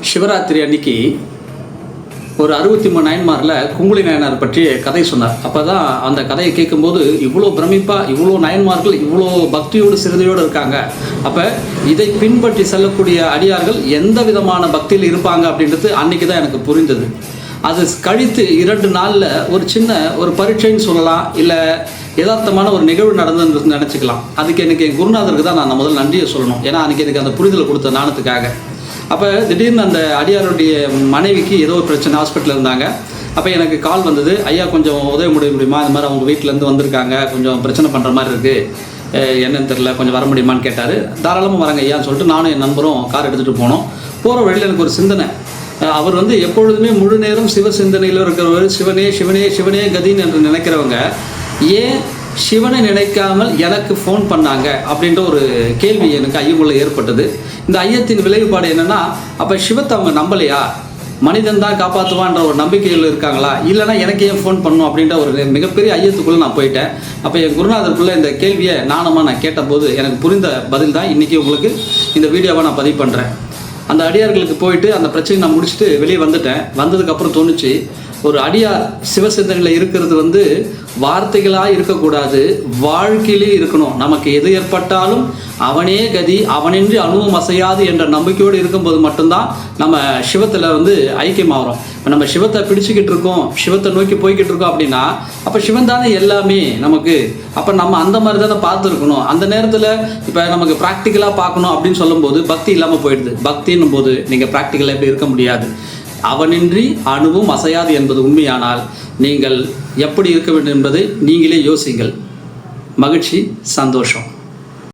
சிவராத்திரி அன்னைக்கு ஒரு 63 நாயன்மாரில் குங்குளி நாயனார் பற்றி கதை சொன்னார். அப்போ தான் அந்த கதையை கேட்கும்போது இவ்வளோ பிரமிப்பாக, இவ்வளோ நாயன்மார்கள் இவ்வளோ பக்தியோடு சிறுதையோடு இருக்காங்க. அப்போ இதை பின்பற்றி செல்லக்கூடிய அடியார்கள் எந்த விதமான பக்தியில் இருப்பாங்க அப்படின்றது அன்றைக்கி தான் எனக்கு புரிந்தது. அது கழித்து 2 நாளில் ஒரு பரீட்சைன்னு சொல்லலாம், இல்லை யதார்த்தமான ஒரு நிகழ்வு நடந்ததுன்னு நினச்சிக்கலாம். அதுக்கு எனக்கு என் குருநாதருக்கு தான் நான் முதல் நன்றியை சொல்லணும். ஏன்னா அன்றைக்கி எனக்கு அந்த புரிதலை கொடுத்த நாணத்துக்காக. அப்போ திடீர்னு அந்த அடியாருடைய மனைவிக்கு ஏதோ ஒரு பிரச்சனை, ஹாஸ்பிட்டலில் இருந்தாங்க. அப்போ எனக்கு கால் வந்தது, ஐயா கொஞ்சம் உதவி முடியுமா, இந்த மாதிரி அவங்க வீட்டிலேருந்து வந்திருக்காங்க, கொஞ்சம் பிரச்சனை பண்ணுற மாதிரி இருக்குது, என்னன்னு தெரில, கொஞ்சம் வர முடியுமான்னு கேட்டார். தாராளமாக வரங்க ஐயான்னு சொல்லிட்டு நானும் என் நண்பரும் கார் எடுத்துகிட்டு போனோம். போகிற வழியில் எனக்கு ஒரு சிந்தனை, அவர் எப்பொழுதுமே முழு நேரம் சிவ சிந்தனையில் இருக்கிறவர், சிவனே சிவனே சிவனே கதின்னு என்று நினைக்கிறவங்க ஏன் சிவனை நினைக்காமல் எனக்கு ஃபோன் பண்ணாங்க அப்படின்ற ஒரு கேள்வி எனக்கு ஐயமுள்ள ஏற்பட்டது. இந்த ஐயத்தின் விளைவுபாடு என்னென்னா, அப்போ சிவத்தை அவங்க நம்பலையா, மனிதன் தான் காப்பாற்றுவான்ற ஒரு நம்பிக்கையில் இருக்காங்களா, இல்லைனா எனக்கு ஏன் ஃபோன் பண்ணணும் அப்படின்ற ஒரு மிகப்பெரிய ஐயத்துக்குள்ளே நான் போயிட்டேன். அப்போ என் குருநாதருக்குள்ளே இந்த கேள்வியை நான் கேட்டபோது எனக்கு புரிந்த பதில் தான் இன்றைக்கி உங்களுக்கு இந்த வீடியோவை நான் பதிவு பண்ணுறேன். அந்த அடியார்களுக்கு போயிட்டு அந்த பிரச்சனையை நான் முடிச்சுட்டு வெளியே வந்துட்டேன். வந்ததுக்கப்புறம் தோணுச்சு, ஒரு அடியார் சிவசிந்தனையில் இருக்கிறது வார்த்தைகளாக இருக்கக்கூடாது, வாழ்க்கையிலே இருக்கணும். நமக்கு எது ஏற்பட்டாலும் அவனே கதி, அவனின்றி அணுவும் அசையாது என்ற நம்பிக்கையோடு இருக்கும்போது மட்டும்தான் நம்ம சிவத்தில் ஐக்கியமாகறோம். இப்போ நம்ம சிவத்தை பிடிச்சிக்கிட்டு இருக்கோம், சிவத்தை நோக்கி போய்கிட்டு இருக்கோம் அப்படின்னா அப்போ சிவன் தானே எல்லாமே நமக்கு. அப்போ நம்ம அந்த மாதிரி தானே பார்த்துருக்கணும். அந்த நேரத்தில் இப்போ நமக்கு ப்ராக்டிக்கலாக பார்க்கணும் அப்படின்னு சொல்லும்போது பக்தி இல்லாமல் போயிடுது. பக்தின்னும் போது நீங்கள் ப்ராக்டிக்கலாக எப்படி இருக்க முடியாது. அவனின்றி அணுவும் அசையாது என்பது உண்மையானால் நீங்கள் எப்படி இருக்க வேண்டும் என்பதை நீங்களே யோசிங்கள். மகிழ்ச்சி, சந்தோஷம்.